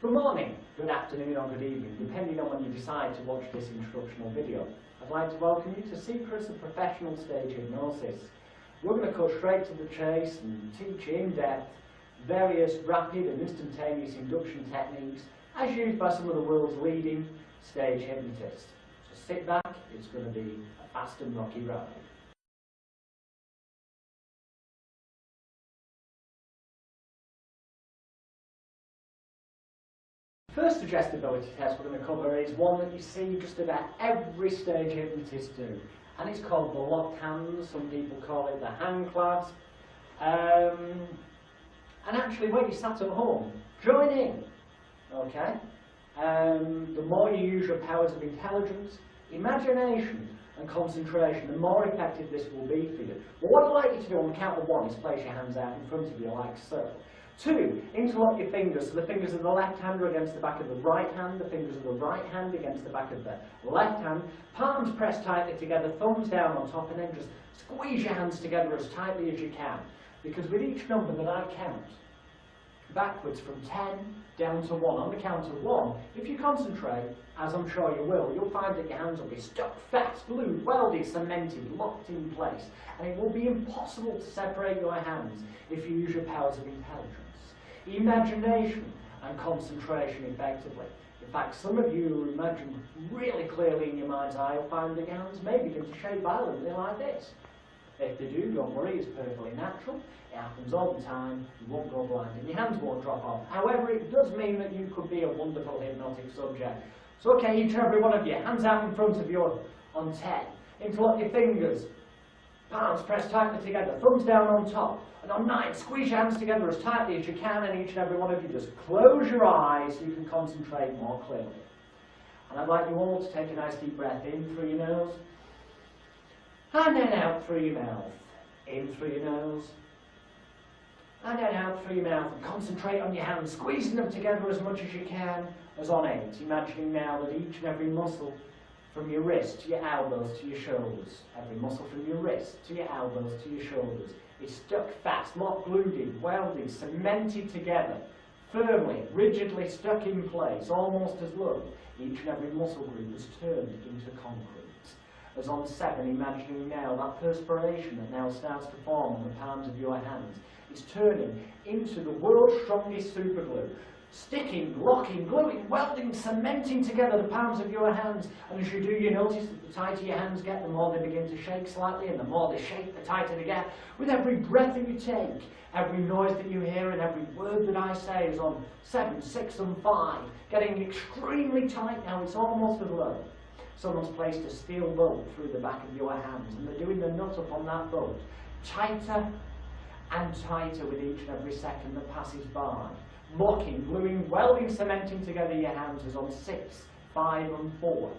Good morning, good afternoon or good evening, depending on when you decide to watch this instructional video. I'd like to welcome you to Secrets of Professional Stage Hypnosis. We're going to cut straight to the chase and teach in depth various rapid and instantaneous induction techniques as used by some of the world's leading stage hypnotists. So sit back, it's going to be a fast and rocky ride. First suggestibility test we're going to cover is one that you see just about every stage hypnotist do, and it's called the locked hands. Some people call it the hand clasp. And actually, when you sat at home, join in. Okay. The more you use your powers of intelligence, imagination, and concentration, the more effective this will be for you. But what I'd like you to do on the count of one is place your hands out in front of you like so. 2, interlock your fingers, so the fingers of the left hand are against the back of the right hand, the fingers of the right hand against the back of the left hand, palms pressed tightly together, thumbs down on top, and then just squeeze your hands together as tightly as you can. Because with each number that I count, backwards from 10 down to 1, on the count of 1, if you concentrate, as I'm sure you will, you'll find that your hands will be stuck fast, glued, welded, cemented, locked in place, and it will be impossible to separate your hands if you use your powers of intelligence, imagination, and concentration effectively. In fact, some of you who imagine really clearly in your mind's eye will find that your hands may begin to shake violently like this. If they do, don't worry, it's perfectly natural. It happens all the time, you won't go blind and your hands won't drop off. However, it does mean that you could be a wonderful hypnotic subject. So okay, each and every one of you, hands out in front of you on 10. Interlock your fingers, palms pressed tightly together, thumbs down on top. And on 9, squeeze your hands together as tightly as you can, and each and every one of you just close your eyes so you can concentrate more clearly. And I'd like you all to take a nice deep breath in through your nose, and then out through your mouth. In through your nose, and then out through your mouth. And concentrate on your hands, squeezing them together as much as you can, as on 8. Imagining now that each and every muscle from your wrist to your elbows to your shoulders, every muscle from your wrist to your elbows to your shoulders is stuck fast, locked, glued, welded, cemented together, firmly, rigidly stuck in place, almost as though each and every muscle group is turned into concrete. As on 7, imagining now that perspiration that now starts to form on the palms of your hands is turning into the world's strongest superglue, sticking, locking, gluing, welding, cementing together the palms of your hands. And as you do, you notice that the tighter your hands get, the more they begin to shake slightly, and the more they shake, the tighter they get. With every breath that you take, every noise that you hear, and every word that I say is on 7, 6, and 5, getting extremely tight now. It's almost as though someone's placed a steel bolt through the back of your hands, and they're doing the nut up on that bolt tighter and tighter with each and every second that passes by. Locking, gluing, welding, cementing together your hands as on 6, 5, and 4.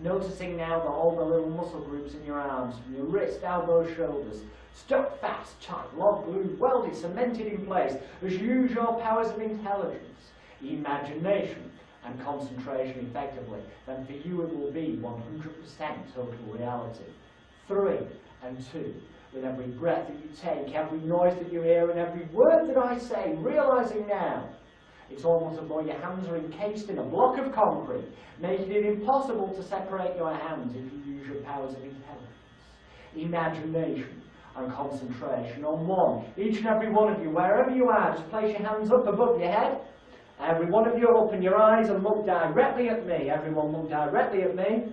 Noticing now that all the little muscle groups in your arms, from your wrist, elbows, shoulders, stuck fast, tight, locked, glued, welded, cemented in place as you use your powers of intelligence, imagination, and concentration effectively, then for you it will be 100% total reality. 3 and 2. With every breath that you take, every noise that you hear, and every word that I say, realizing now it's almost as though your hands are encased in a block of concrete, making it impossible to separate your hands if you use your powers of intelligence, imagination, and concentration. On 1, each and every one of you, wherever you are, just place your hands up above your head. Every one of you, open your eyes and look directly at me. Everyone look directly at me.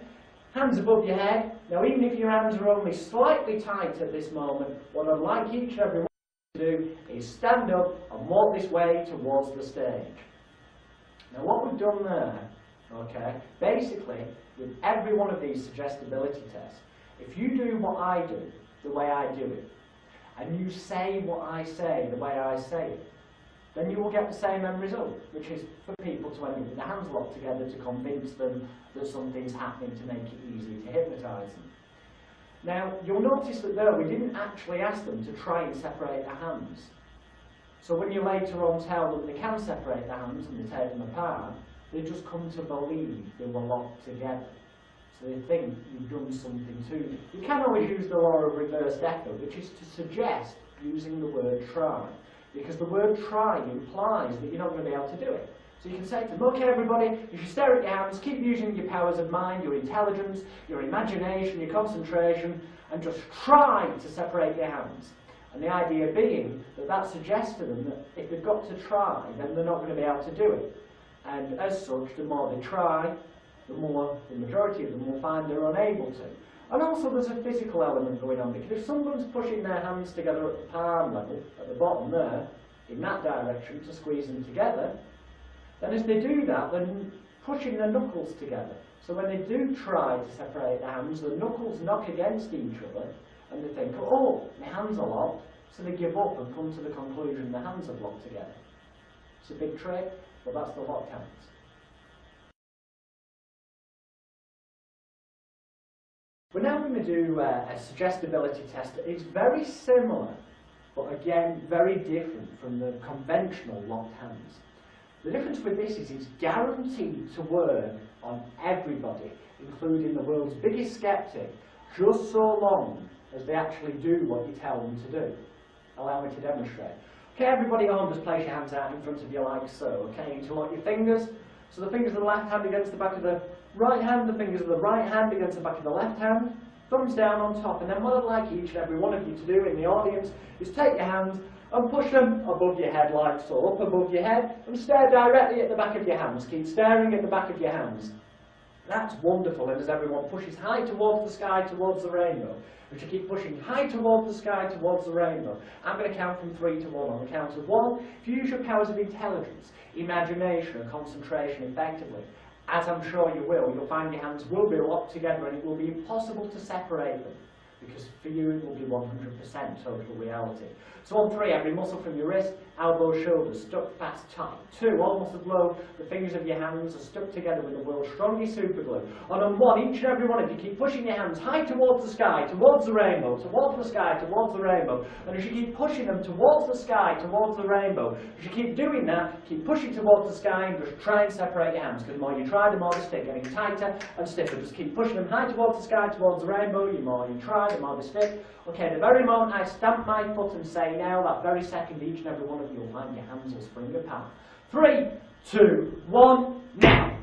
Hands above your head. Now, even if your hands are only slightly tight at this moment, what I'd like each and every one to do is stand up and walk this way towards the stage. Now, what we've done there, okay, basically, with every one of these suggestibility tests, if you do what I do, the way I do it, and you say what I say, the way I say it, then you will get the same end result, which is for people to end up with their hands locked together to convince them that something's happening to make it easy to hypnotise them. Now, you'll notice that there we didn't actually ask them to try and separate their hands. So when you later on tell them they can separate their hands and they take them apart, they just come to believe they were locked together. So they think you've done something to them. You can always use the law of reversed echo, which is to suggest using the word try. Because the word try implies that you're not going to be able to do it. So you can say to them, okay everybody, if you stare at your hands, keep using your powers of mind, your intelligence, your imagination, your concentration, and just try to separate your hands. And the idea being that that suggests to them that if they've got to try, then they're not going to be able to do it. And as such, the more they try, the more the majority of them will find they're unable to. And also there's a physical element going on, because if someone's pushing their hands together at the palm level, at the bottom there, in that direction to squeeze them together, then as they do that, they're pushing their knuckles together. So when they do try to separate their hands, the knuckles knock against each other, and they think, oh, my hands are locked, so they give up and come to the conclusion the hands are locked together. It's a big trick, but that's the locked hands. We're now going to do a suggestibility test. It's very similar, but again, very different from the conventional locked hands. The difference with this is it's guaranteed to work on everybody, including the world's biggest skeptic, just so long as they actually do what you tell them to do. Allow me to demonstrate. Okay, everybody at home, just place your hands out in front of you like so. Okay, interlock your fingers. So the fingers of the left hand against the back of the right hand, the fingers of the right hand against the back of the left hand, thumbs down on top. And then what I'd like each and every one of you to do in the audience is take your hands and push them above your head like so, up above your head, and stare directly at the back of your hands. Keep staring at the back of your hands. That's wonderful, and as everyone pushes high towards the sky, towards the rainbow, we should keep pushing high towards the sky, towards the rainbow. I'm going to count from 3 to 1. On the count of 1, if you use your powers of intelligence, imagination and concentration effectively, as I'm sure you will, you'll find your hands will be locked together and it will be impossible to separate them, because for you it will be 100% total reality. So on 3, every muscle from your wrist, elbow, shoulders stuck fast tight. 2, all muscles below the fingers of your hands are stuck together with the world's strongest super glue. And on 1, each and every one of you keep pushing your hands high towards the sky, towards the rainbow, towards the sky, towards the rainbow. And as you keep pushing them towards the sky, towards the rainbow, as you keep doing that, keep pushing towards the sky and just try and separate your hands, because the more you try, the more they stick, getting tighter and stiffer. Just keep pushing them high towards the sky, towards the rainbow. The more you try, the more they stick. Okay, the very moment I stamp my foot and say now, that very second, each and every one of you will find your hands will spring apart. 3, 2, 1, now!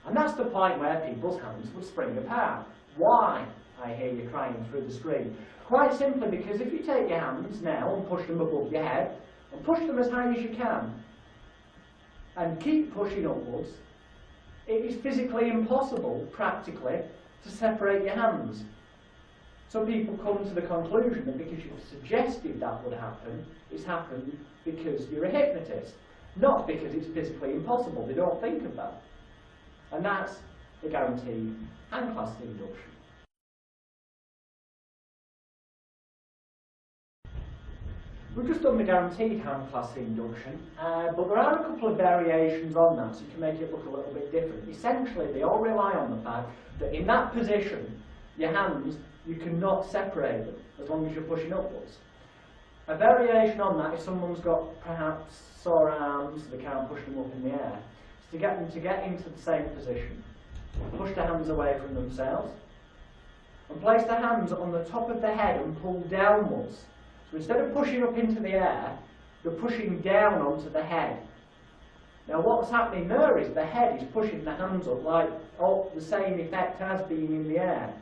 And that's the point where people's hands would spring apart. Why? I hear you crying through the screen. Quite simply because if you take your hands now and push them above your head, and push them as high as you can, and keep pushing upwards, it is physically impossible, practically, to separate your hands. So people come to the conclusion that because you've suggested that would happen, it's happened because you're a hypnotist, not because it's physically impossible. They don't think of that. And that's the guaranteed hand clasp induction. We've just done the guaranteed hand clasp induction, but there are a couple of variations on that, so you can make it look a little bit different. Essentially, they all rely on the fact that in that position, your hands, you cannot separate them as long as you're pushing upwards. A variation on that, if someone's got perhaps sore arms, so they can't push them up in the air, is to get them to get into the same position, push their hands away from themselves, and place their hands on the top of the head and pull downwards. So instead of pushing up into the air, they're pushing down onto the head. Now what's happening there is the head is pushing the hands up like the same effect as being in the air,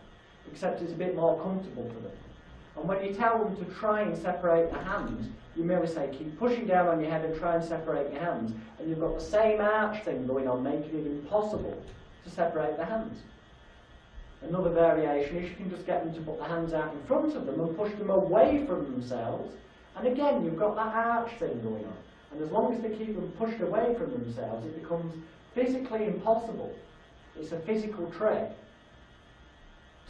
except it's a bit more comfortable for them. And when you tell them to try and separate the hands, you merely say keep pushing down on your head and try and separate your hands, and you've got the same arch thing going on, making it impossible to separate the hands. Another variation is you can just get them to put the hands out in front of them and push them away from themselves, and again you've got that arch thing going on. And as long as they keep them pushed away from themselves, it becomes physically impossible. It's a physical trick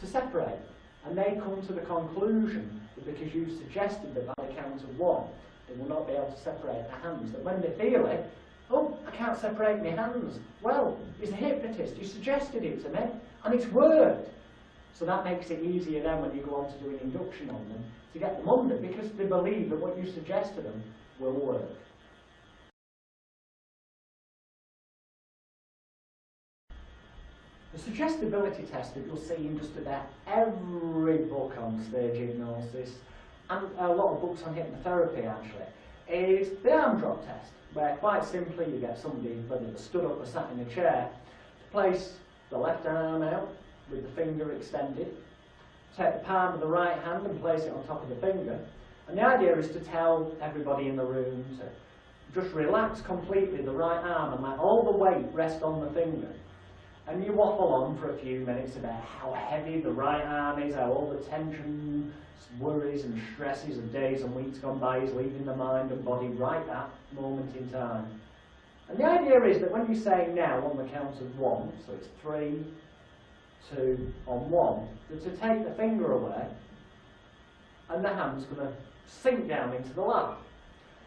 to separate. And they come to the conclusion that because you've suggested that by the count of 1, they will not be able to separate their hands. That when they feel it, oh, I can't separate my hands. Well, he's a hypnotist, he suggested it to me, and it's worked. So that makes it easier then when you go on to do an induction on them, to get them under, because they believe that what you suggest to them will work. The suggestibility test that you'll see in just about every book on stage hypnosis, and a lot of books on hypnotherapy actually, is the arm drop test, where quite simply you get somebody, whether they're stood up or sat in a chair, to place the left arm out with the finger extended, take the palm of the right hand and place it on top of the finger, and the idea is to tell everybody in the room to just relax completely the right arm and let all the weight rest on the finger. And you waffle on for a few minutes about how heavy the right arm is, how all the tension, worries and stresses of days and weeks gone by is leaving the mind and body right that moment in time. And the idea is that when you say now on the count of 1, so it's 3, 2, on 1, that to take the finger away and the hand's going to sink down into the lap.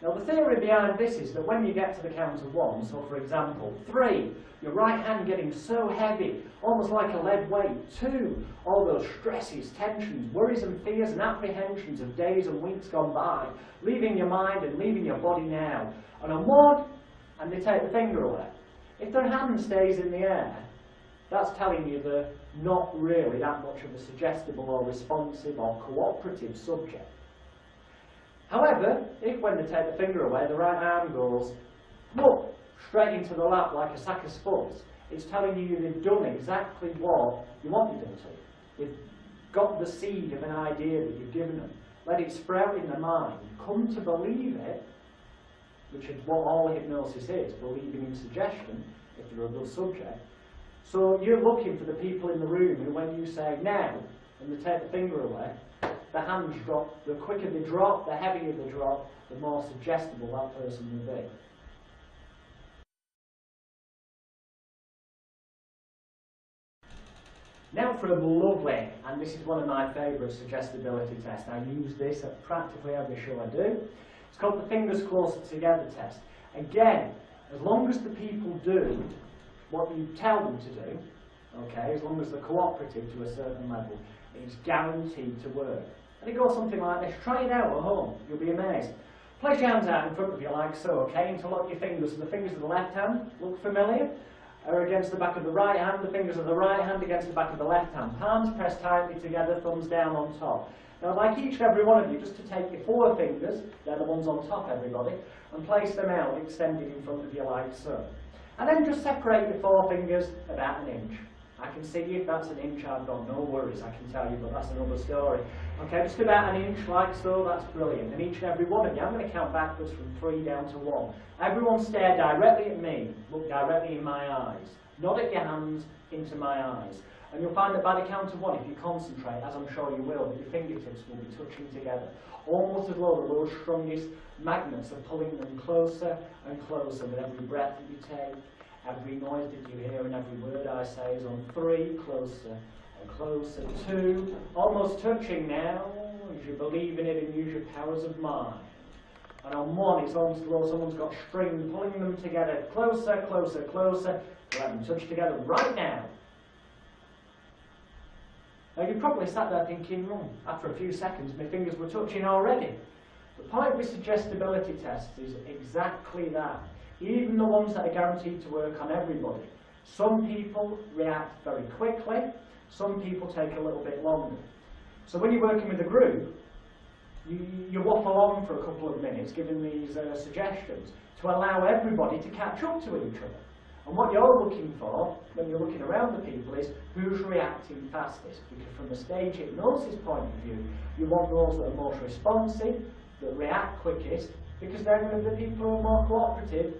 Now the theory behind this is that when you get to the count of 1, so for example 3, your right hand getting so heavy, almost like a lead weight. 2, all those stresses, tensions, worries and fears and apprehensions of days and weeks gone by, leaving your mind and leaving your body now. And on 1, and they take the finger away. If their hand stays in the air, that's telling you they're not really that much of a suggestible or responsive or cooperative subject. However, if when they take the finger away, the right arm goes, look, straight into the lap like a sack of spuds, it's telling you they've done exactly what you wanted them to. They've got the seed of an idea that you've given them, let it sprout in their mind, come to believe it, which is what all hypnosis is, believing in suggestion, if you're a good subject. So you're looking for the people in the room who, when you say now, and they take the finger away, the hands drop, the quicker they drop, the heavier they drop, the more suggestible that person will be. Now for a lovely, and this is one of my favourite suggestibility tests. I use this at practically every show I do. It's called the fingers closer together test. Again, as long as the people do what you tell them to do, okay, as long as they're cooperative to a certain level, it's guaranteed to work. And it goes something like this. Try it out at home. You'll be amazed. Place your hands out in front of you like so, okay? Interlock your fingers. So the fingers of the left hand look familiar. Are against the back of the right hand. The fingers of the right hand against the back of the left hand. Palms pressed tightly together, thumbs down on top. Now I'd like each and every one of you just to take your 4 fingers, they're the ones on top, everybody, and place them out, extended in front of you like so. And then just separate your 4 fingers about 1 inch. I can see if that's 1 inch, I've got no worries, I can tell you, but that's another story. Okay, just about 1 inch like so, that's brilliant. And each and every one of you, I'm going to count backwards from 3 down to 1. Everyone stare directly at me, look directly in my eyes. Not at your hands, into my eyes. And you'll find that by the count of 1, if you concentrate, as I'm sure you will, that your fingertips will be touching together. Almost as though the world's strongest magnets are pulling them closer and closer with every breath that you take. Every noise that you hear and every word I say is on 3, closer and closer. 2, almost touching now, as you believe in it and use your powers of mind. And on 1, it's almost as though someone's got string pulling them together, closer, closer, closer. Let them touch together right now. Now you probably sat there thinking, after a few seconds my fingers were touching already. The point with suggestibility tests is exactly that. Even the ones that are guaranteed to work on everybody. Some people react very quickly, some people take a little bit longer. So when you're working with a group, you waffle on for a couple of minutes giving these suggestions to allow everybody to catch up to each other. And what you're looking for, when you're looking around the people, is who's reacting fastest. Because from a stage hypnosis point of view, you want those that are most responsive, that react quickest, because they're going to be the people who are more cooperative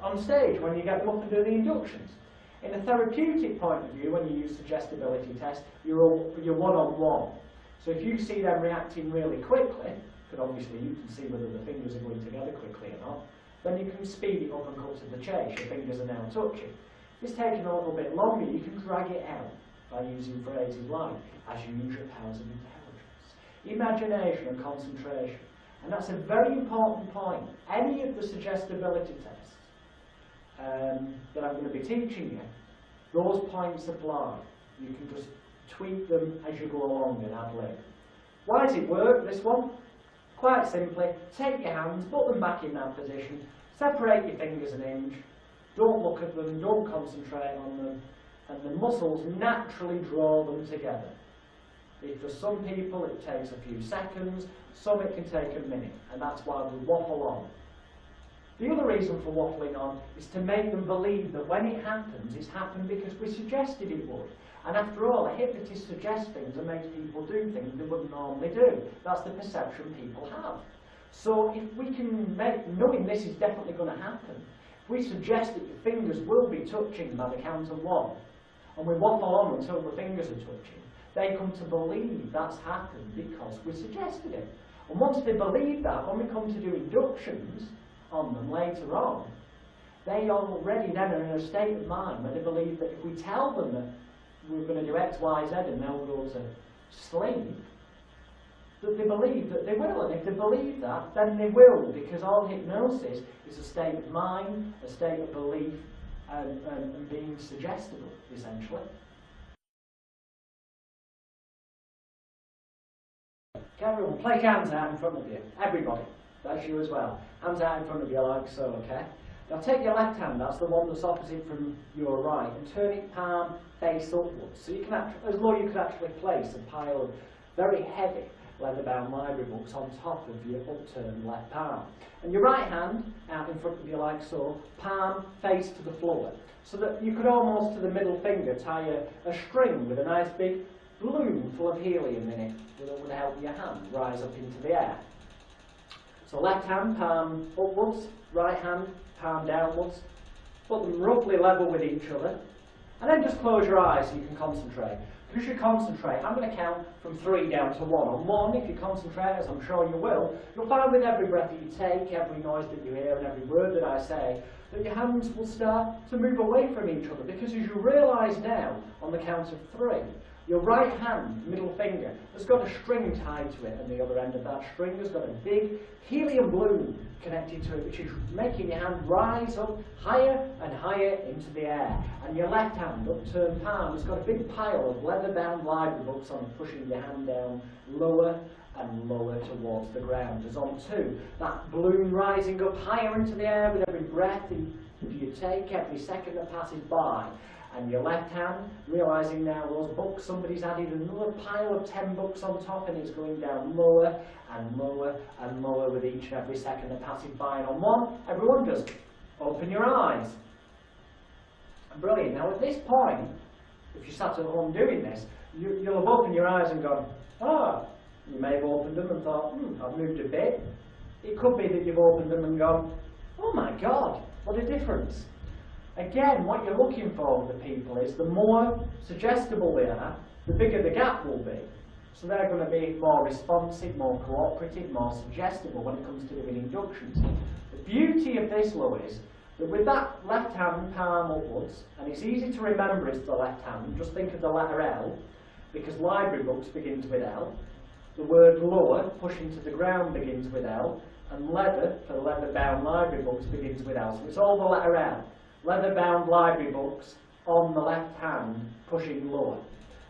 on stage when you get them up and do the inductions. In a therapeutic point of view, when you use suggestibility tests, you're one-on-one. So if you see them reacting really quickly, because obviously you can see whether the fingers are going together quickly or not, then you can speed it up and cut to the chase. Your fingers are now touching. If it's taking a little bit longer, you can drag it out by using phrases like, as you use your powers of intelligence, imagination and concentration. And that's a very important point. Any of the suggestibility tests that I'm going to be teaching you, those points apply. You can just tweak them as you go along and ad lib. Why does it work, this one? Quite simply, take your hands, put them back in that position, separate your fingers 1 inch, don't look at them, don't concentrate on them, and the muscles naturally draw them together. For some people it takes a few seconds, some it can take a minute, and that's why we waffle on. The other reason for waffling on is to make them believe that when it happens, it's happened because we suggested it would. And after all, a hypnotist suggests things and makes people do things they wouldn't normally do. That's the perception people have. So if we can make, knowing this is definitely going to happen, if we suggest that your fingers will be touching by the count of one, and we waffle on until the fingers are touching, they come to believe that's happened because we suggested it. And once they believe that, when we come to do inductions on them later on, they already then are in a state of mind where they believe that if we tell them that we're going to do X, Y, Z and they'll go to sleep, that they believe that they will. And if they believe that, then they will, because all hypnosis is a state of mind, a state of belief, and being suggestible, essentially. Okay, everyone, place your hands out in front of you. Everybody. That's you as well. Hands out in front of you like so, okay? Now take your left hand, that's the one that's opposite from your right, and turn it palm face upwards. So you can actually, as though you could actually place a pile of very heavy leather-bound library books on top of your upturned left palm. And your right hand out in front of you like so, palm face to the floor. So that you could almost to the middle finger tie a string with a nice big balloon full of helium in it that would help your hand rise up into the air. So left hand, palm upwards, right hand, palm downwards. Put them roughly level with each other. And then just close your eyes so you can concentrate. Because you concentrate, I'm going to count from 3 down to 1. On 1, if you concentrate, as I'm sure you will, you'll find with every breath that you take, every noise that you hear, and every word that I say, that your hands will start to move away from each other. Because as you realise now, on the count of 3, your right hand, middle finger, has got a string tied to it, and the other end of that string has got a big helium balloon connected to it, which is making your hand rise up higher and higher into the air. And your left hand, upturned palm, has got a big pile of leather-bound library books on it, pushing your hand down lower and lower towards the ground. As on 2, that balloon rising up higher into the air with every breath you take, every second that passes by. And your left hand, realising now those books, somebody's added another pile of 10 books on top, and it's going down lower and lower and lower with each and every second that passes by. And on 1, everyone just open your eyes. Brilliant. Now at this point, if you sat at home doing this, you'll have opened your eyes and gone, you may have opened them and thought, I've moved a bit. It could be that you've opened them and gone, oh my God, what a difference. Again, what you're looking for with the people is the more suggestible they are, the bigger the gap will be. So they're going to be more responsive, more cooperative, more suggestible when it comes to doing inductions. The beauty of this law is that with that left hand palm upwards, and it's easy to remember it's the left hand, just think of the letter L, because library books begins with L. The word lower, pushing to the ground, begins with L, and leather, for leather-bound library books, begins with L. So it's all the letter L. Leather-bound library books on the left hand, pushing lower.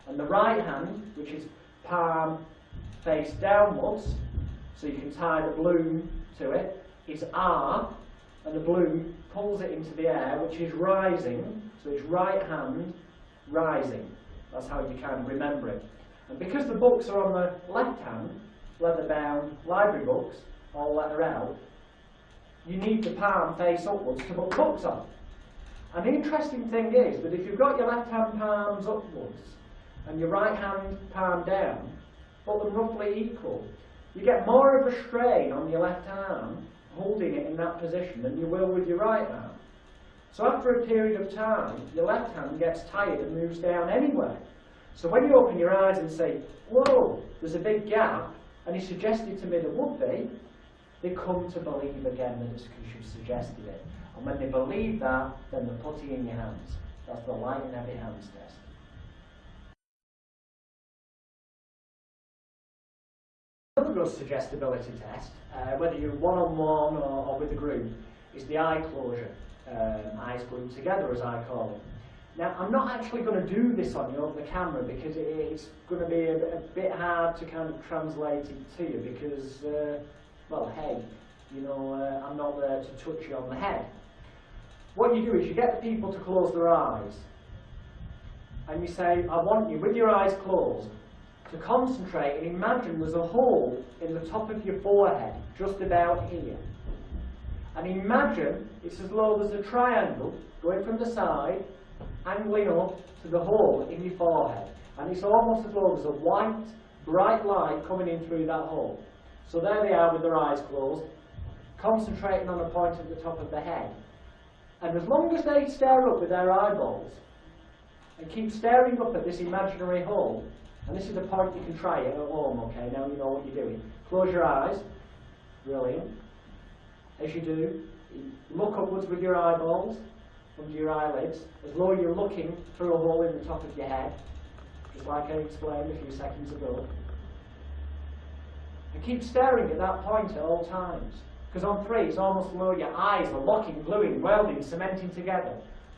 And the right hand, which is palm face downwards, so you can tie the balloon to it, is R, and the balloon pulls it into the air, which is rising, so it's right hand rising. That's how you kind of remember it. And because the books are on the left hand, leather-bound library books, all letter L, you need the palm face upwards to put books on. And the interesting thing is that if you've got your left hand palms upwards and your right hand palm down, put them roughly equal, you get more of a strain on your left arm holding it in that position than you will with your right arm. So after a period of time, your left hand gets tired and moves down anyway. So when you open your eyes and say, whoa, there's a big gap, and you suggested to me there would be, they come to believe again that it's because you've suggested it. And when they believe that, then they put it in your hands. That's the light in every hands test. Another good suggestibility test, whether you're one-on-one or with a group, is the eye closure. Eyes glued together, as I call it. Now, I'm not actually going to do this on you over the camera because it's going to be a bit hard to kind of translate it to you because, well, hey, you know, I'm not there to touch you on the head. What you do is you get the people to close their eyes and you say, I want you, with your eyes closed, to concentrate and imagine there's a hole in the top of your forehead, just about here. And imagine it's as though there's a triangle going from the side, angling up to the hole in your forehead. And it's almost as though there's a white, bright light coming in through that hole. So there they are with their eyes closed, concentrating on a point at the top of the head. And as long as they stare up with their eyeballs, and keep staring up at this imaginary hole, and this is the point you can try it at home, okay, now you know what you're doing. Close your eyes, brilliant. As you do, you look upwards with your eyeballs, under your eyelids, as though you're looking through a hole in the top of your head, just like I explained a few seconds ago. And keep staring at that point at all times. Because on 3, it's almost as though your eyes are locking, gluing, welding, cementing together.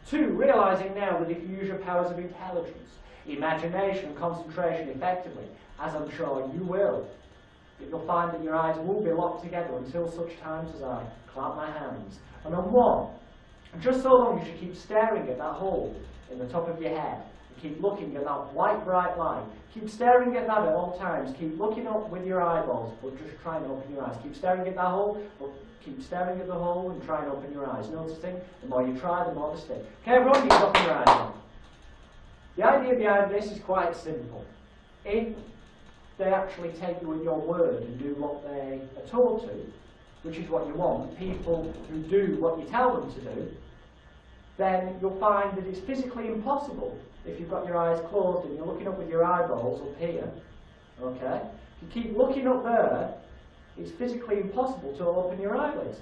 2, realising now that if you use your powers of intelligence, imagination and concentration effectively, as I'm sure you will, that you'll find that your eyes will be locked together until such times as I clap my hands. And on 1, just so long as you keep staring at that hole in the top of your head, and keep looking at that white bright light, keep staring at that at all times, keep looking up with your eyeballs, but just try and open your eyes. Keep staring at that hole, but keep staring at the hole and try and open your eyes. Noticing, the more you try, the more they stick. Okay, everyone, you can open your eyes now. The idea behind this is quite simple. If they actually take you at your word and do what they are told to, which is what you want, people who do what you tell them to do, then you'll find that it's physically impossible if you've got your eyes closed and you're looking up with your eyeballs up here, okay? If you keep looking up there, it's physically impossible to open your eyelids.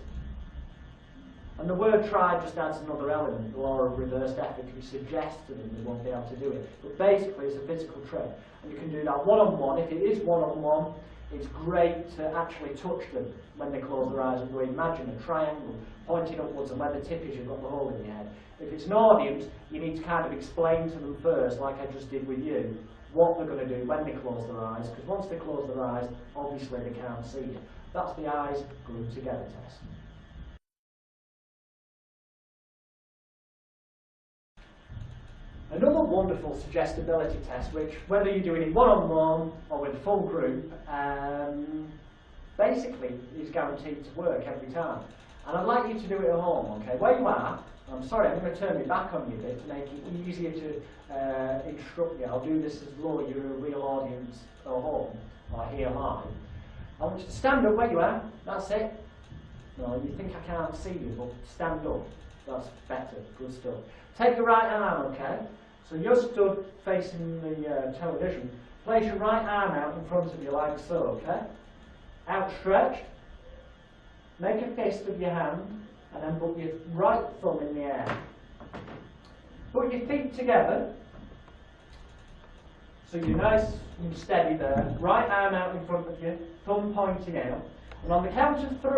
And the word try just adds another element, the law of reversed effort, which suggests to them they won't be able to do it. But basically it's a physical trick. And you can do that one-on-one. If it is one-on-one, it's great to actually touch them when they close their eyes and go, imagine a triangle pointing upwards, and where the tip is, you've got the hole in your head. If it's an audience, you need to kind of explain to them first, like I just did with you, what they're going to do when they close their eyes, because once they close their eyes, obviously they can't see it. That's the eyes glued together test. Another wonderful suggestibility test, which, whether you're doing it one-on-one or with a full group, basically is guaranteed to work every time. And I'd like you to do it at home, okay? Where you are, I'm sorry, I'm going to turn my back on you a bit to make it easier to instruct you. I'll do this as though you're a real audience at home, or here live. I want you to stand up where you are, that's it. No, you think I can't see you, but stand up. That's better, good stuff. Take your right arm, okay? So you're stood facing the television. Place your right arm out in front of you like so, okay? Outstretched. Make a fist of your hand, and then put your right thumb in the air. Put your feet together, so you're nice and steady there. Right arm out in front of you, thumb pointing out. And on the count of 3,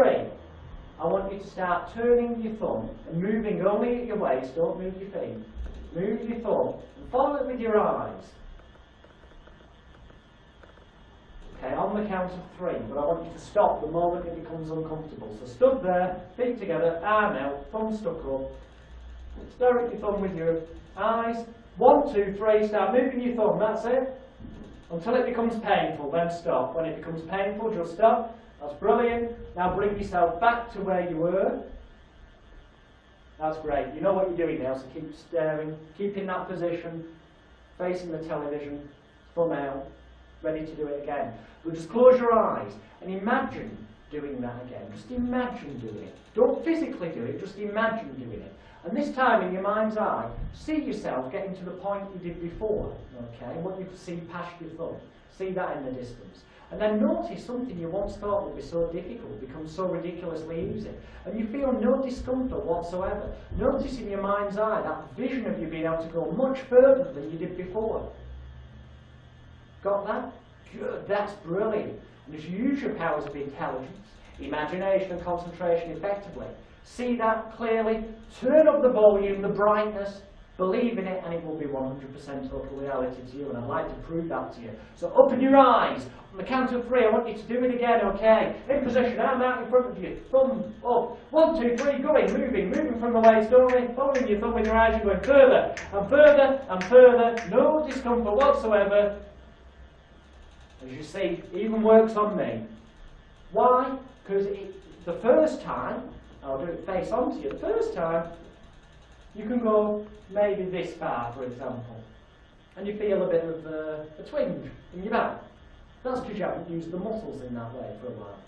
I want you to start turning your thumb and moving only at your waist, don't move your feet. Move your thumb and follow it with your eyes. Okay, on the count of 3, but I want you to stop the moment it becomes uncomfortable. So stood there, feet together, arm out, thumb stuck up. Stare at your thumb with your eyes. 1, 2, 3, start moving your thumb, that's it. Until it becomes painful, then stop. When it becomes painful, just stop. That's brilliant. Now bring yourself back to where you were. That's great. You know what you're doing now, so keep staring, keep in that position, facing the television, thumb out, ready to do it again. But just close your eyes and imagine doing that again. Just imagine doing it. Don't physically do it, just imagine doing it. And this time in your mind's eye, see yourself getting to the point you did before, okay? I want you to see past your thumb. See that in the distance. And then notice something you once thought would be so difficult becomes so ridiculously easy. And you feel no discomfort whatsoever. Notice in your mind's eye that vision of you being able to go much further than you did before. Got that? Good, that's brilliant. And as you use your powers of intelligence, imagination and concentration effectively, see that clearly, turn up the volume, the brightness, believe in it, and it will be 100% total reality to you, and I'd like to prove that to you. So open your eyes. On the count of 3, I want you to do it again, okay? In position, arm out in front of you, thumb up. 1, 2, 3, going, moving from the waist only, following your thumb with your eyes, you're going further and further and further, no discomfort whatsoever. As you see, it even works on me. Why? Because the first time, I'll do it face on to you, the first time, you can go maybe this far, for example, and you feel a bit of a twinge in your back. That's because you haven't used the muscles in that way for a while.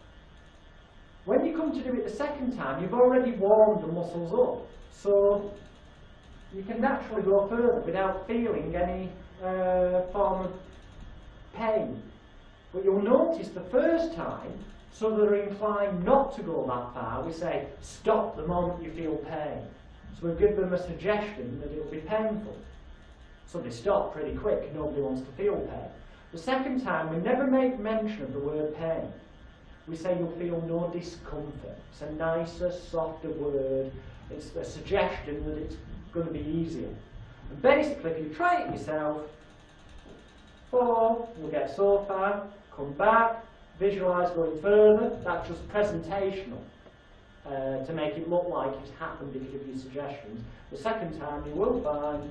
When you come to do it the second time, you've already warmed the muscles up, so you can naturally go further without feeling any form of pain. But you'll notice the first time, so they're inclined not to go that far, we say stop the moment you feel pain. So we give them a suggestion that it'll be painful. So they stop pretty quick, nobody wants to feel pain. The second time, we never make mention of the word pain. We say you'll feel no discomfort. It's a nicer, softer word. It's a suggestion that it's going to be easier. And basically, if you try it yourself, 4, you'll get so far, come back, visualise going further. That's just presentational to make it look like it's happened because of your suggestions. The second time, you will find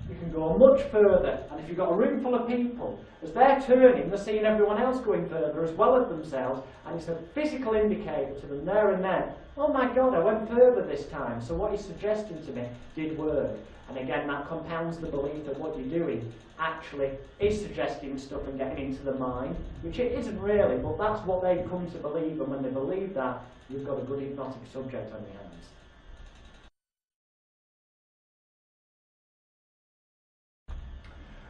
you can go much further, and if you've got a room full of people, as they're turning, they're seeing everyone else going further as well as themselves, and it's a physical indicator to them there and then, oh my God, I went further this time, so what he's suggesting to me did work. And again, that compounds the belief that what you're doing actually is suggesting stuff and getting into the mind, which it isn't really, but that's what they've come to believe, and when they believe that, you've got a good hypnotic subject on your hands.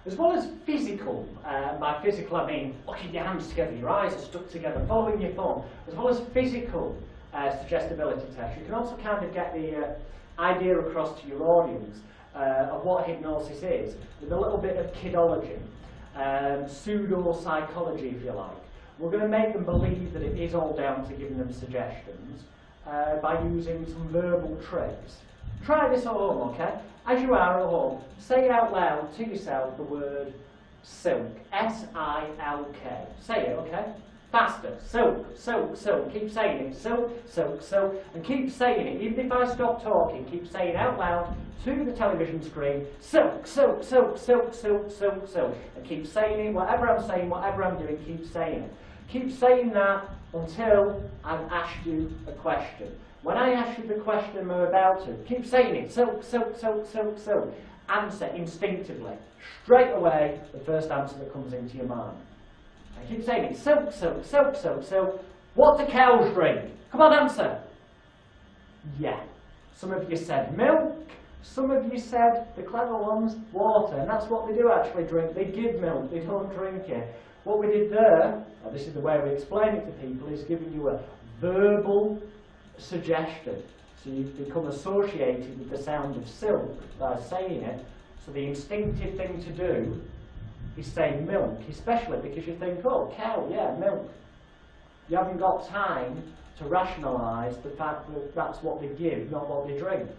As well as physical, by physical I mean looking your hands together, your eyes are stuck together, following your thumb. As well as physical suggestibility tests, you can also kind of get the idea across to your audience of what hypnosis is, with a little bit of kidology, pseudo-psychology if you like. We're going to make them believe that it is all down to giving them suggestions by using some verbal tricks. Try this at home, okay? As you are at home, say out loud to yourself the word silk. S-I-L-K. Say it, okay? Faster. Silk, silk, silk. Keep saying it. Silk, silk, silk. And keep saying it. Even if I stop talking, keep saying out loud to the television screen, silk, silk, silk, silk, silk, silk, silk. And keep saying it. Whatever I'm saying, whatever I'm doing, keep saying it. Keep saying that until I've asked you a question. When I ask you the question I'm about to, keep saying it. Silk, silk, silk, silk, silk. Answer instinctively. Straight away, the first answer that comes into your mind. I keep saying it. Silk, silk, silk, silk, silk. What do cows drink? Come on, answer. Yeah. Some of you said milk. Some of you said, the clever ones, water. And that's what they do actually drink. They give milk. They don't drink it. What we did there, this is the way we explain it to people, is giving you a verbal suggestion. So you become associated with the sound of silk by saying it. So the instinctive thing to do is say milk, especially because you think, oh, cow, yeah, milk. You haven't got time to rationalise the fact that that's what they give, not what they drink.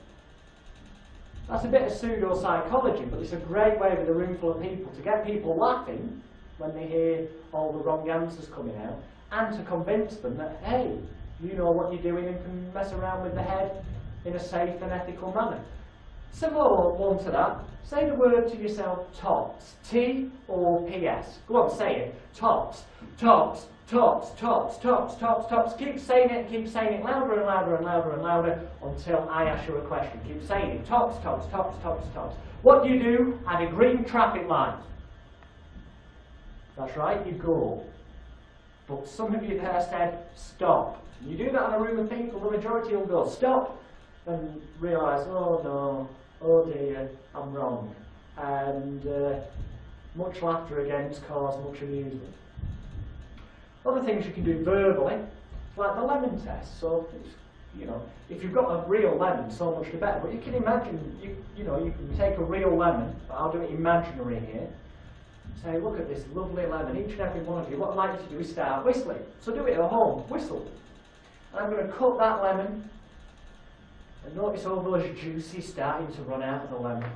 That's a bit of pseudo-psychology, but it's a great way with a room full of people to get people laughing when they hear all the wrong answers coming out, and to convince them that, hey, you know what you're doing and can mess around with the head in a safe and ethical manner. Similar one to that, say the word to yourself, tops. T-O-P-S. Go on, say it. Tops, tops, tops, tops, tops, tops, tops. Keep saying it louder and louder and louder and louder until I ask you a question. Keep saying it. Tops, tops, tops, tops, tops. What do you do at a green traffic light? That's right, you go. But some of you there said, stop. You do that in a room of people, the majority will go, stop, and realise, oh no, oh dear, I'm wrong. And much laughter against cause much amusement. Other things you can do verbally, like the lemon test. So, you know, if you've got a real lemon, so much the better. But you can imagine, you know, you can take a real lemon, but I'll do it imaginary here. Say, look at this lovely lemon. Each and every one of you, what I'd like you to do is start whistling. So do it at home, whistle. And I'm going to cut that lemon, and notice all those juices starting to run out of the lemon.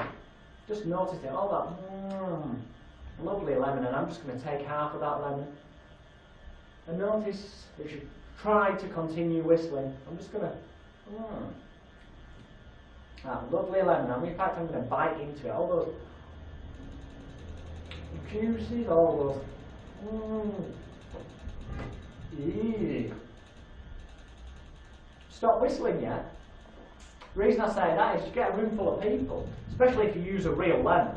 Just notice it, all that lovely lemon, and I'm just going to take half of that lemon. And notice, as you try to continue whistling, I'm just going to, that lovely lemon. In fact, I'm going to bite into it. All those juices, all those Stop whistling, yeah? The reason I say that is you get a room full of people, especially if you use a real lemon.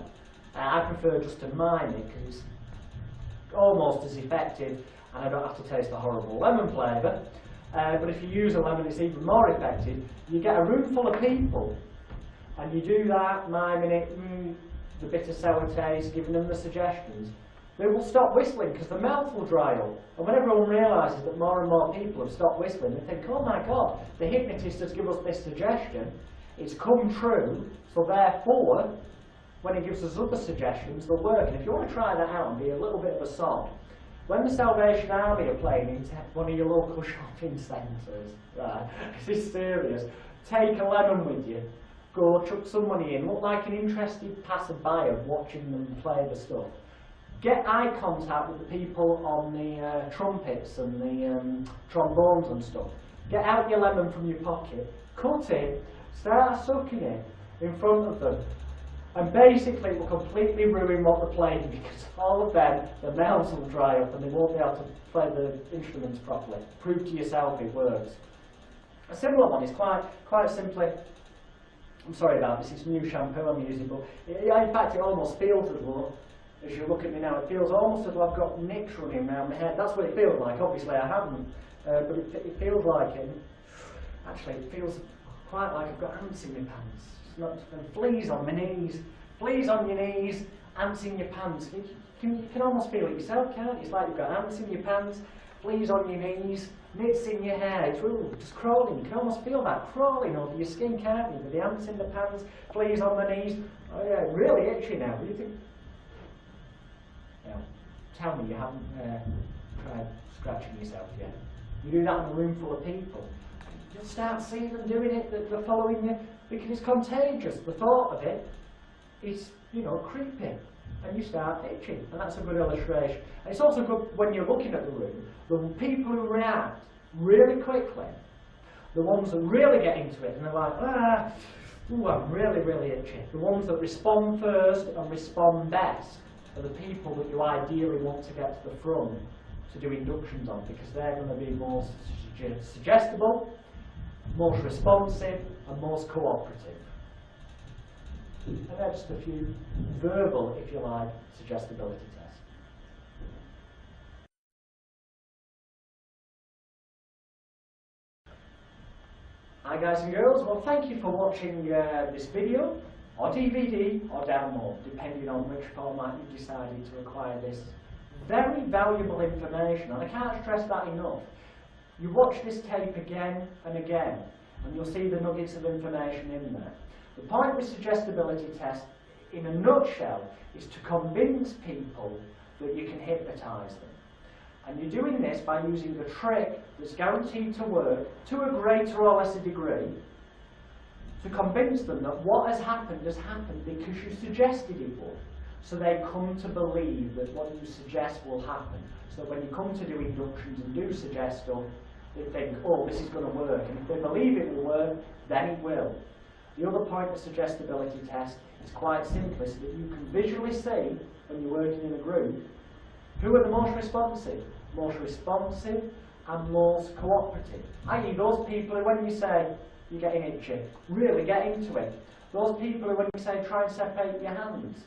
I prefer just to mime it because it's almost as effective and I don't have to taste the horrible lemon flavour. But if you use a lemon, it's even more effective. You get a room full of people and you do that, miming it, the bitter sour taste, giving them the suggestions. They will stop whistling because the mouth will dry up. And when everyone realises that more and more people have stopped whistling, they think, oh my God, the hypnotist has given us this suggestion, it's come true, so therefore, when he gives us other suggestions, they'll work. And if you want to try that out and be a little bit of a sod, when the Salvation Army are playing in one of your local shopping centres, right, this is serious, take a lemon with you, go chuck some money in, look like an interested passerby watching them play the stuff. Get eye contact with the people on the trumpets and the trombones and stuff. Get out your lemon from your pocket, cut it, start sucking it in front of them. And basically it will completely ruin what they're playing because all of them, their mouths will dry up and they won't be able to play the instruments properly. Prove to yourself it works. A similar one is quite simply, I'm sorry about this, it's new shampoo I'm using, but in fact it almost feels as though, as you look at me now, it feels almost as though I've got nicks running around my head. That's what it feels like. Obviously I haven't, but it feels like it. Actually, it feels quite like I've got ants in my pants. It's not fleas on my knees, fleas on your knees, ants in your pants. You can almost feel it yourself, can't you? It's like you've got ants in your pants, fleas on your knees, nits in your hair. It's just crawling. You can almost feel that crawling over your skin, can't you? With the ants in the pants, fleas on the knees. Oh yeah, really itchy now. Do you think? Now, tell me you haven't tried scratching yourself yet. You do that in a room full of people. You'll start seeing them doing it, they're following you, because it's contagious. The thought of it is, creepy. And you start itching, and that's a good illustration. And it's also good when you're looking at the room, the people who react really quickly, the ones that really get into it, and they're like, I'm really, really itchy. The ones that respond first and respond best are the people that you ideally want to get to the front to do inductions on, because they're going to be most suggestible, most responsive, and most cooperative. And they're just a few verbal, if you like, suggestibility tests. Hi guys and girls, well thank you for watching this video, or DVD, or download, depending on which format you decided to acquire this very valuable information. And I can't stress that enough. You watch this tape again and again, and you'll see the nuggets of information in there. The point with suggestibility tests, in a nutshell, is to convince people that you can hypnotise them. And you're doing this by using the trick that's guaranteed to work to a greater or lesser degree, to convince them that what has happened because you suggested it would. So they come to believe that what you suggest will happen. So that when you come to do inductions and do suggest stuff, they think, oh, this is going to work. And if they believe it will work, then it will. The other point of the suggestibility test is quite simply so that you can visually see, when you're working in a group, who are the most responsive and most cooperative. I.e. those people who, when you say you're getting itchy, really get into it. Those people who, when you say try and separate your hands,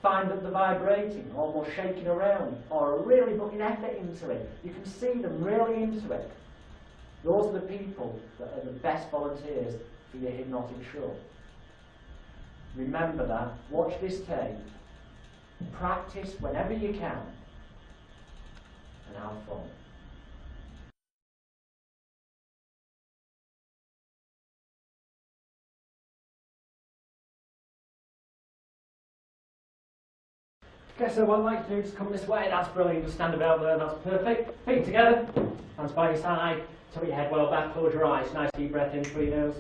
find that they're vibrating, almost shaking around, or are really putting effort into it. You can see them really into it. Those are the people that are the best volunteers for your hypnotic show. Remember that, watch this tape, practice whenever you can, and have fun. Okay, so what I'd like to do is come this way. That's brilliant. Just stand about there. That's perfect. Feet together. Hands by your side. Tilt your head well back. Close your eyes. Nice deep breath in through your nose.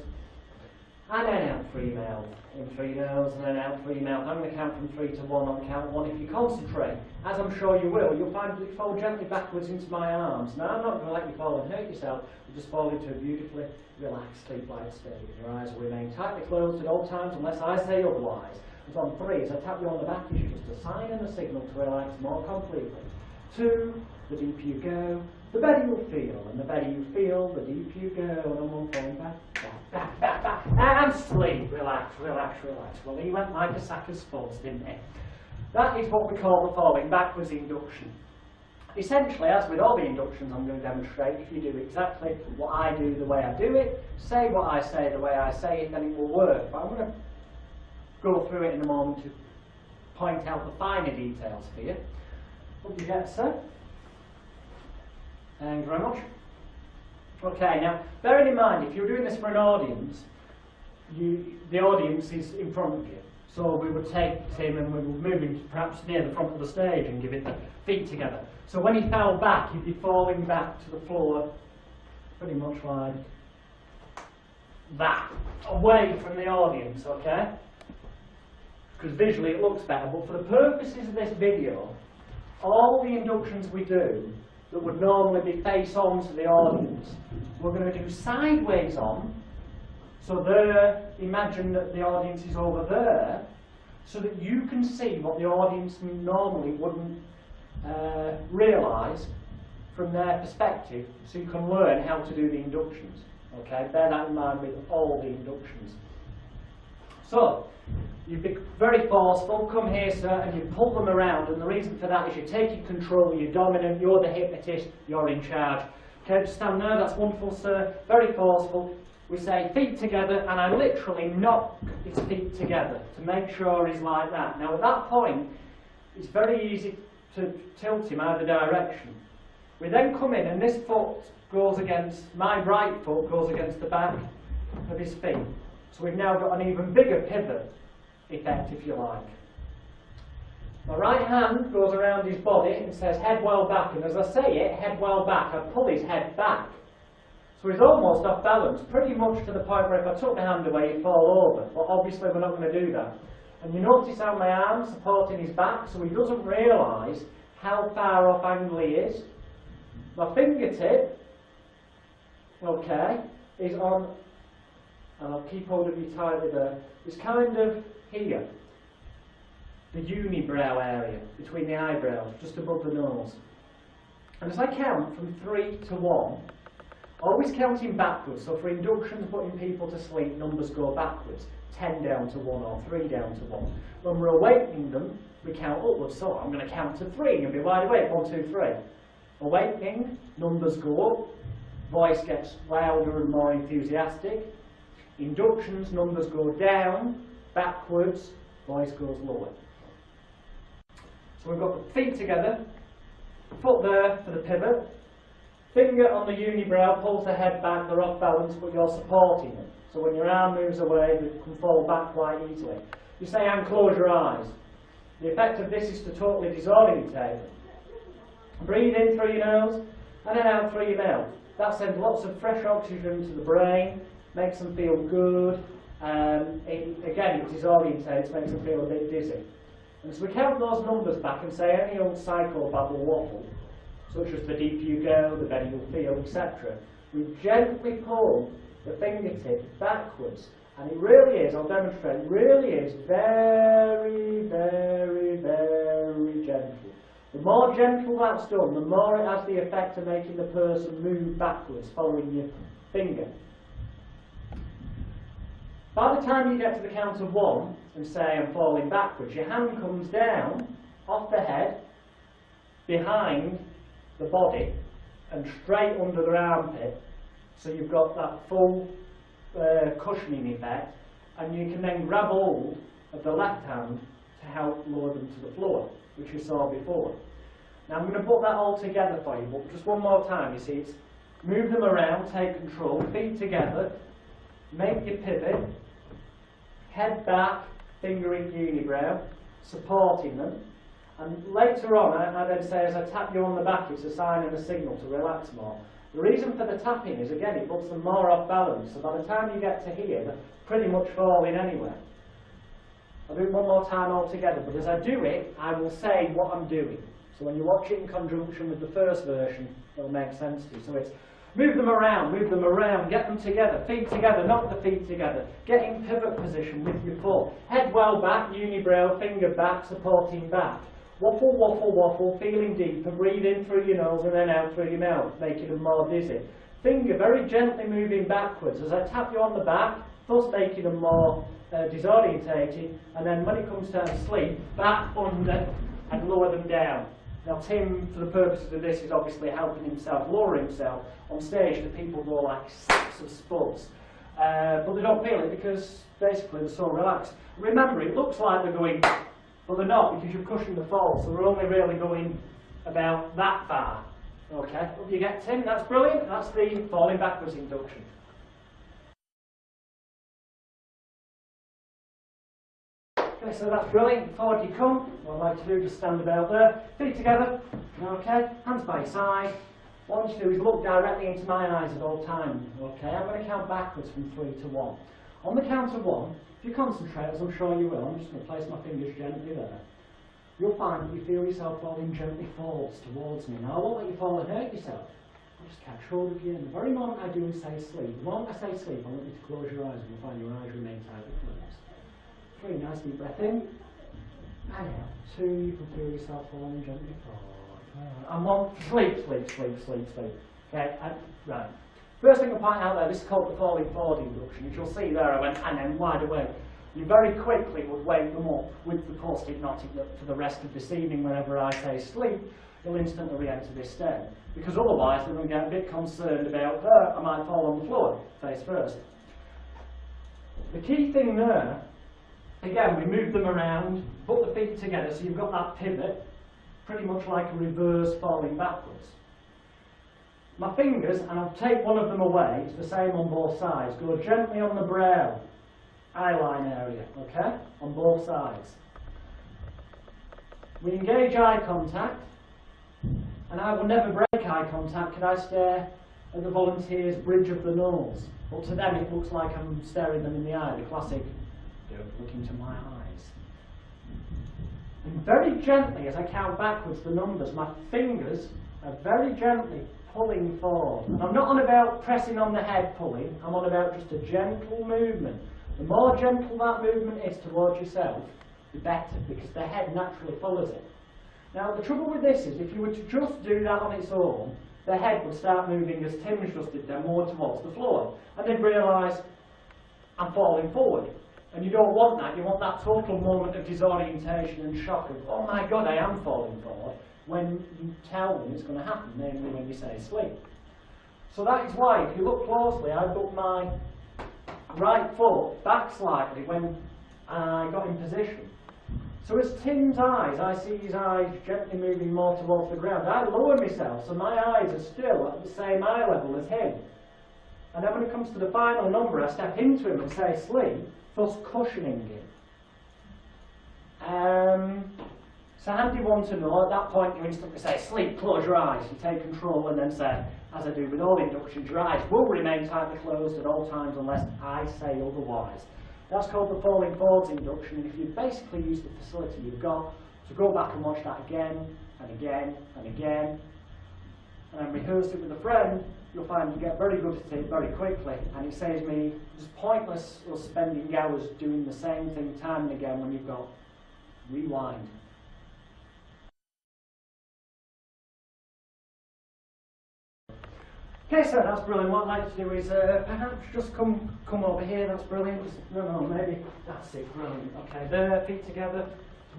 And then out through your mouth. In through your nose and then out through your mouth. I'm going to count from 3 to 1. On count 1, if you concentrate, as I'm sure you will, you'll find that you fall gently backwards into my arms. Now, I'm not going to let you fall and hurt yourself. You just fall into a beautifully relaxed, sleep-like state. Your eyes will remain tightly closed at all times unless I say otherwise. And on 3, as I tap you on the back, it's just a sign and a signal to relax more completely. 2, the deeper you go, the better you'll feel, and the better you feel, the deeper you go, and I'm on going back, and sleep, relax, relax, relax. Well, he went like a sack of spuds, didn't he? That is what we call the falling backwards induction. Essentially, as with all the inductions I'm going to demonstrate, if you do exactly what I do the way I do it, say what I say the way I say it, then it will work. But I'm going to go through it in a moment to point out the finer details for you. Hope you get, sir. Thank you very much. Okay, now, bearing in mind, if you're doing this for an audience, the audience is in front of you. So we would take him and we would move him perhaps near the front of the stage and give it the feet together. So when he fell back, he'd be falling back to the floor pretty much like that, away from the audience, okay? Because visually it looks better, but for the purposes of this video, all the inductions we do that would normally be face on to the audience, we're going to do sideways on. So there, imagine that the audience is over there, so that you can see what the audience normally wouldn't realise from their perspective, so you can learn how to do the inductions. Okay, bear that in mind with all the inductions. So, you be very forceful, come here sir, and you pull them around, and the reason for that is you're taking control, you're dominant, you're the hypnotist, you're in charge. Okay, just stand there, that's wonderful sir, very forceful. We say feet together, and I literally knock his feet together to make sure he's like that. Now at that point, it's very easy to tilt him either direction. We then come in, and this foot goes against, my right foot goes against the back of his feet. So we've now got an even bigger pivot effect, if you like. My right hand goes around his body and says head well back, and as I say it, head well back, I pull his head back. So he's almost off balance, pretty much to the point where if I took my hand away, he'd fall over. But obviously we're not going to do that. And you notice how my arm's supporting his back, so he doesn't realise how far off angle he is. My fingertip, okay, is on, and I'll keep hold of you tightly there, is kind of here. The unibrow area, between the eyebrows, just above the nose. And as I count from 3 to 1, always counting backwards, so for inductions putting people to sleep, numbers go backwards. 10 down to 1 or 3 down to 1. When we're awakening them, we count upwards, so I'm going to count to 3 and be wide awake, 1, 2, 3. Awakening, numbers go up, voice gets louder and more enthusiastic. Inductions, numbers go down, backwards, voice goes lower. So we've got the feet together, foot there for the pivot, finger on the unibrow, pulls the head back, they're off balance, but you're supporting them. So when your arm moves away, they can fall back quite easily. You say, and close your eyes. The effect of this is to totally disorientate them. Breathe in through your nose, and then out through your mouth. That sends lots of fresh oxygen to the brain, makes them feel good. Again, it disorientates, makes them feel a bit dizzy. And as we count those numbers back and say any old psychobabble waffle, such as the deeper you go, the better you'll feel, etc., we gently pull the fingertip backwards. And it really is, I'll demonstrate, it really is very, very, very gentle. The more gentle that's done, the more it has the effect of making the person move backwards, following your finger. By the time you get to the count of 1 and say I'm falling backwards, your hand comes down off the head, behind the body, and straight under the armpit. So you've got that full cushioning effect, and you can then grab hold of the left hand to help lower them to the floor, which you saw before. Now I'm going to put that all together for you, but just one more time. You see, it's move them around, take control, feet together, make your pivot, head back, fingering unibrow, supporting them, and later on I then say as I tap you on the back, it's a sign and a signal to relax more. The reason for the tapping is, again, it puts them more off balance, so by the time you get to here, they're pretty much falling anyway. I'll do it one more time all together, but as I do it, I will say what I'm doing. So when you watch it in conjunction with the first version, it'll make sense to you. So it's move them around, get them together, feet together, knock the feet together, get in pivot position with your foot, head well back, unibrow, finger back, supporting back. Waffle, waffle, waffle, feeling deeper, breathe in through your nose and then out through your mouth, making them more dizzy. Finger very gently moving backwards as I tap you on the back, thus making them more disorientated, and then when it comes time to sleep, back under and lower them down. Now Tim, for the purposes of this, is obviously helping himself, lower himself. On stage the people go like sacks of spuds, but they don't feel it because basically they're so relaxed. Remember, it looks like they're going, but they're not, because you're cushioning the fall, so they're only really going about that far. Okay, hope you get Tim, that's brilliant. That's the falling backwards induction. Okay, so that's brilliant. Forward you come. What I'd like to do, just stand about there. Feet together. Okay, hands by your side. What I want you to do is look directly into my eyes at all times. Okay, I'm going to count backwards from 3 to 1. On the count of 1, if you concentrate, as I'm sure you will, I'm just going to place my fingers gently there. You'll find that you feel yourself falling gently forwards towards me. Now I won't let you fall and hurt yourself. I'll just catch hold of you. And the very moment I do and say sleep, the moment I say sleep, I want you to close your eyes and you'll find your eyes remain tightly closed. 3, nice deep breath in. And out. 2, you can feel yourself falling gently forward. And 1, sleep, sleep, sleep, sleep, sleep. Okay, right. First thing to point out there, this is called the falling forward induction. As you'll see there, I went and then wide awake. You very quickly would wake them up with the post-hypnotic for the rest of this evening. Whenever I say sleep, you'll instantly re-enter this state. Because otherwise they're going to get a bit concerned about, I might fall on the floor, face first. The key thing there, again, we move them around, put the feet together so you've got that pivot, pretty much like a reverse falling backwards. My fingers, and I'll take one of them away, it's the same on both sides, go gently on the brow, eyeline area, okay, on both sides. We engage eye contact, and I will never break eye contact. Could I stare at the volunteer's bridge of the nose? But to them it looks like I'm staring them in the eye, the classic, don't look into my eyes. And very gently, as I count backwards the numbers, my fingers are very gently pulling forward. And I'm not on about pressing on the head pulling, I'm on about just a gentle movement. The more gentle that movement is towards yourself, the better, because the head naturally follows it. Now the trouble with this is, if you were to just do that on its own, the head would start moving as Tim's just did there, more towards the floor. And then realise, I'm falling forward. And you don't want that, you want that total moment of disorientation and shock of, oh my God, I am falling forward, when you tell them it's going to happen, namely when you say sleep. So that is why, if you look closely, I put my right foot back slightly when I got in position. So as Tim's eyes, I see his eyes gently moving more towards the ground. I lower myself, so my eyes are still at the same eye level as him. And then when it comes to the final number, I step into him and say sleep, thus cushioning him. It's a handy one to know. At that point, you instantly say sleep, close your eyes. You take control and then say, as I do with all inductions, your eyes will remain tightly closed at all times unless I say otherwise. That's called the falling forwards induction, and if you basically use the facility you've got to go back and watch that again and again and again, and then rehearse it with a friend, you'll find you get very good at it very quickly, and it saves me, it's pointless us spending hours doing the same thing time and again when you've got rewind. Okay, so that's brilliant. What I'd like to do is perhaps just come over here. That's brilliant. No, maybe that's it. Brilliant. Okay, there, feet together.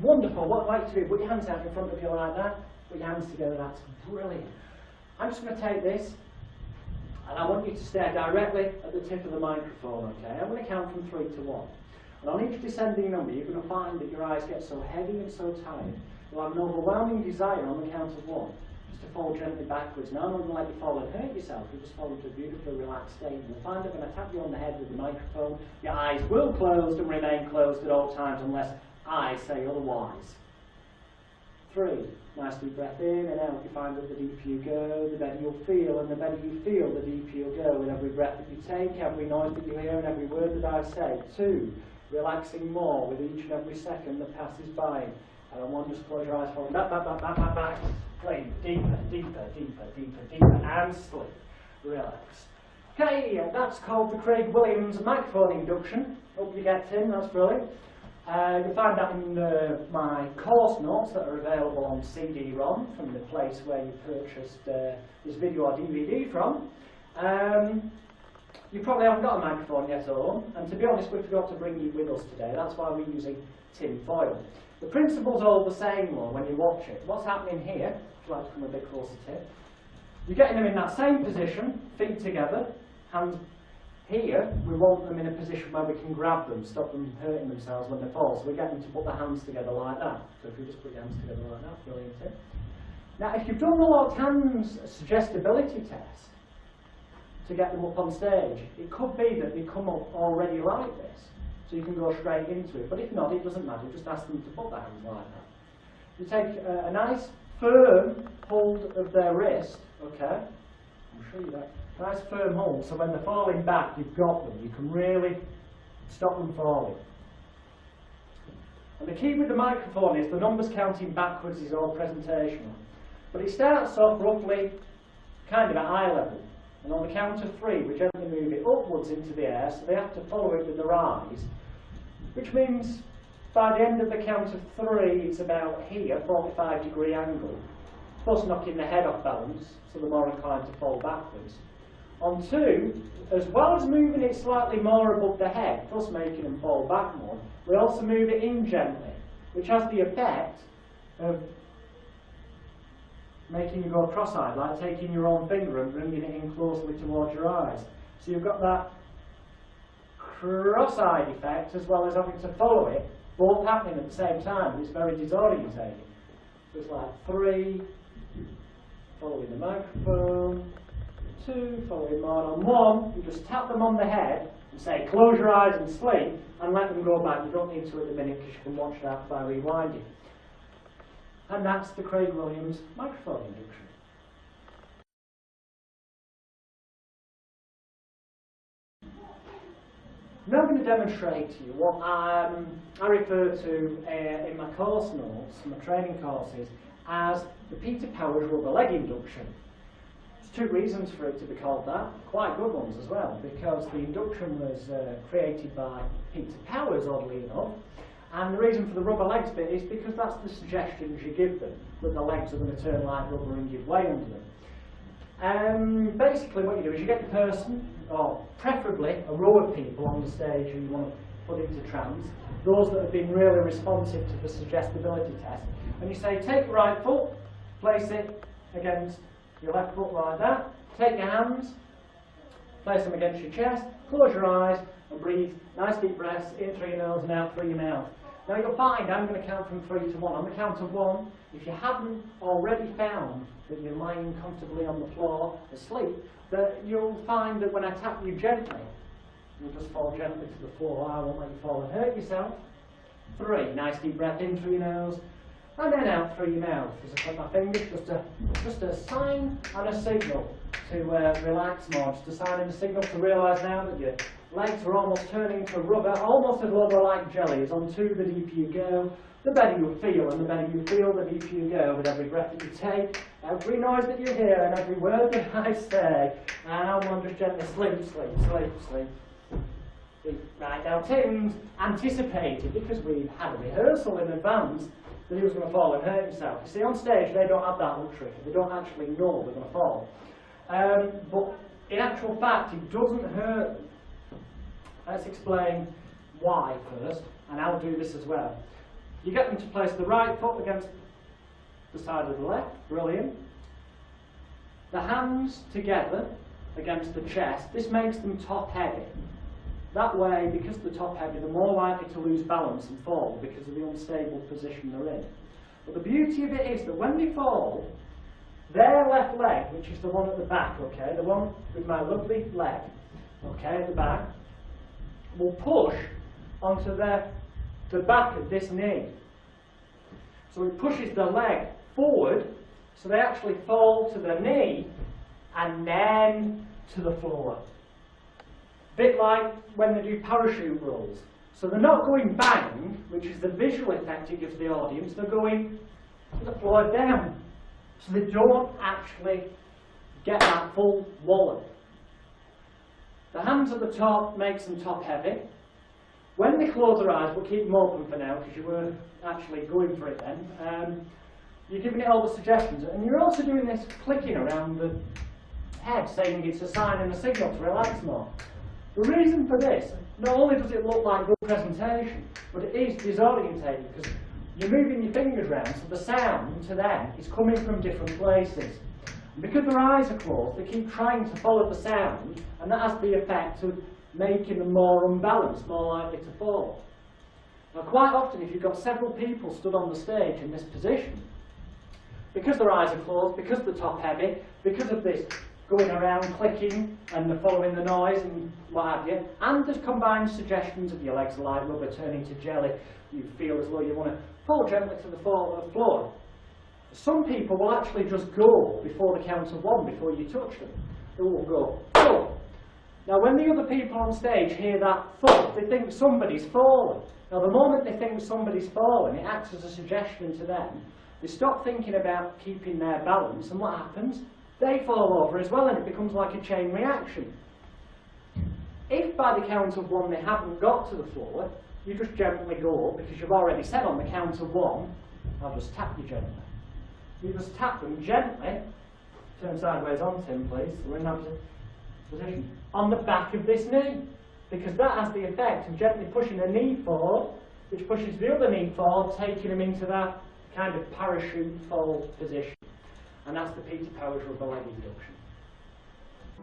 Wonderful. What I'd like to do, put your hands out in front of you like that. Put your hands together. That's brilliant. I'm just going to take this, and I want you to stare directly at the tip of the microphone. Okay, I'm going to count from 3 to 1. And on each descending number, you're going to find that your eyes get so heavy and so tired. You'll have an overwhelming desire on the count of 1. To fall gently backwards. Now I'm not going to let you fall and hurt yourself, you just fall into a beautifully relaxed state. And you'll find that when I tap you on the head with the microphone, your eyes will close and remain closed at all times unless I say otherwise. 3. Nice deep breath in and out. You find that the deeper you go, the better you'll feel, and the better you feel, the deeper you'll go with every breath that you take, every noise that you hear, and every word that I say. 2. Relaxing more with each and every second that passes by. And on 1, just close your eyes, falling back. Play deeper, deeper, deeper, deeper, deeper, and sleep. Relax. Okay, that's called the Craig Williams microphone induction. Hope you get in, that's brilliant. You'll find that in my course notes that are available on CD-ROM from the place where you purchased this video or DVD from. You probably haven't got a microphone yet at home, and to be honest, we forgot to bring you with us today. That's why we're using tin foil. The principle's all the same though when you watch it. What's happening here, if you'd like to come a bit closer to it, you're getting them in that same position, feet together, hands. Here, we want them in a position where we can grab them, stop them hurting themselves when they fall. So we get them to put their hands together like that. So if you just put your hands together like that, brilliant. Now, if you've done the locked hands suggestibility test to get them up on stage, it could be that they come up already like this. So you can go straight into it. But if not, it doesn't matter. Just ask them to put their hands like that. You take a nice, firm hold of their wrist, okay? I'll show you that. Nice firm hold, so when they're falling back, you've got them. You can really stop them falling. And the key with the microphone is the numbers counting backwards is all presentational. But it starts off roughly kind of at eye level. And on the count of 3, we gently move it upwards into the air, so they have to follow it with their eyes. Which means by the end of the count of 3, it's about here, 45-degree angle. Plus knocking the head off balance, so they're more inclined to fall backwards. On 2, as well as moving it slightly more above the head, thus making them fall back more, we also move it in gently, which has the effect of making you go cross-eyed, like taking your own finger and bringing it in closely towards your eyes. So you've got that cross-eyed effect as well as having to follow it, both happening at the same time. It's very disorientating. So it's like 3, following the microphone, 2, following more on 1, you just tap them on the head and say close your eyes and sleep and let them go back. You don't need to at the minute because you can watch that by rewinding. And that's the Craig Williams microphone induction. Now I'm going to demonstrate to you what I refer to in my course notes, my training courses, as the Peter Powers rubber leg induction. There's 2 reasons for it to be called that, quite good ones as well, because the induction was created by Peter Powers, oddly enough, and the reason for the rubber legs bit is because that's the suggestions you give them, that the legs are going to turn like rubber and give way under them. Basically what you do is you get the person, or preferably a row of people on the stage who you want to put into trance, those that have been really responsive to the suggestibility test, and you say take your right foot, place it against your left foot like that, take your hands, place them against your chest, close your eyes and breathe nice deep breaths in through your nose and out through your mouth. Now you'll find I'm going to count from 3 to 1. On the count of 1, if you haven't already found that you're lying comfortably on the floor asleep, that you'll find that when I tap you gently, you'll just fall gently to the floor. I won't let you fall and hurt yourself. 3, nice deep breath in through your nose and then out through your mouth. As I put my fingers, just a sign and a signal to relax more, just a sign and a signal to realise now that your legs are almost turning to rubber, almost as rubber like jelly. As on 2, the deeper you go, the better you feel, and the better you feel, the deeper you go with every breath that you take, every noise that you hear, and every word that I say. And I'm just gently sleep, sleep, sleep, sleep. Right now, Tim's anticipated, because we've had a rehearsal in advance, that he was going to fall and hurt himself. You see, on stage, they don't have that luxury. They don't actually know they're going to fall. But in actual fact, it doesn't hurt them. Let's explain why first, and I'll do this as well. You get them to place the right foot against the side of the left, brilliant. The hands together against the chest, this makes them top heavy. That way, because they're top heavy, they're more likely to lose balance and fall because of the unstable position they're in. But the beauty of it is that when they fall, their left leg, which is the one at the back, okay, the one with my lovely leg, okay, at the back, will push onto the back of this knee. So it pushes the leg forward, so they actually fall to the knee and then to the floor. Bit like when they do parachute rolls. So they're not going bang, which is the visual effect it gives the audience, they're going to the floor down. So they don't actually get that full wallop. The hands at the top makes them top heavy. When they close their eyes, we'll keep them open for now because you weren't actually going for it then. You're giving it all the suggestions, and you're also doing this clicking around the head, saying it's a sign and a signal to relax more. The reason for this, not only does it look like good presentation, but it is disorientating because you're moving your fingers around, so the sound to them is coming from different places. And because their eyes are closed, they keep trying to follow the sound, and that has the effect of making them more unbalanced, more likely to fall. Now, quite often, if you've got several people stood on the stage in this position, because their eyes are closed, because they're top heavy, because of this going around clicking and the following the noise and what have you, and there's combined suggestions of your legs are like rubber turning to jelly, you feel as though you want to fall gently to the floor. Some people will actually just go before the count of one, before you touch them. They will go, oh. Now when the other people on stage hear that thud, they think somebody's fallen. Now the moment they think somebody's fallen, it acts as a suggestion to them. They stop thinking about keeping their balance, and what happens? They fall over as well, and it becomes like a chain reaction. If by the count of one they haven't got to the floor, you just gently go up, because you've already said on the count of one, I'll just tap you gently. You just tap them gently, turn sideways on Tim please, so we're in that position, on the back of this knee, because that has the effect of gently pushing a knee forward, which pushes the other knee forward, taking them into that kind of parachute fold position. And that's the Peter Powers rubber leg induction.